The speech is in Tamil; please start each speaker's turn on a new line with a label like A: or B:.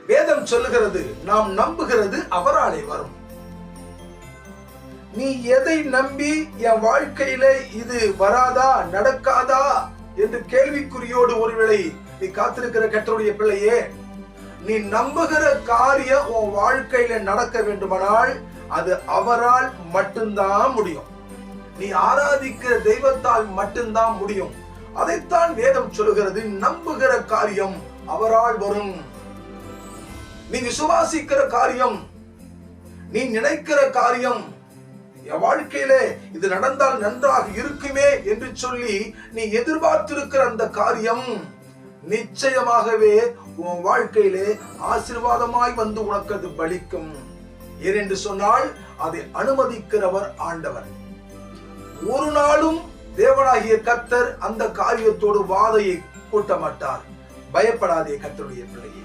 A: வேதம் சொல்லுகிறது, நாம் நம்புகிறது அவராலே வரும். நீ எதை நம்பி என் வாழ்க்கையில இது வராதா, நடக்காதா என்று கேள்விக்குறியோடு ஒருவேளை நீ காத்திருக்கிற கர்த்தருடைய பிள்ளையே, நீ நம்புகிற காரியம் உன் வாழ்க்கையில நடக்க வேண்டுமானால் அது அவரால் மட்டும்தான் முடியும். நீ ஆராதிக்கிற தெய்வத்தால் மட்டும்தான் முடியும். அதைத்தான் வேதம் சொல்லுகிறது, நம்புகிற காரியம் அவரால் வரும். நீ விசுவாசிக்கிற காரியம், நீ நினைக்கிற காரியம், என் வாழ்க்கையில இது நடந்தால் நன்றாக இருக்குமே என்று சொல்லி நீ எதிர்பார்த்திருக்கிற அந்த காரியம் நிச்சயமாகவே உன் வாழ்க்கையிலே ஆசீர்வாதமாய் வந்து உனக்கு அது பலிக்கும். ஏனென்று சொன்னால் அதை அனுமதிக்கிறவர் ஆண்டவர். ஒரு நாளும் தேவனாகிய கர்த்தர் அந்த காரியத்தோடு வாதையை கூட்ட மாட்டார். பயப்படாதே கர்த்தருடைய பிள்ளையே.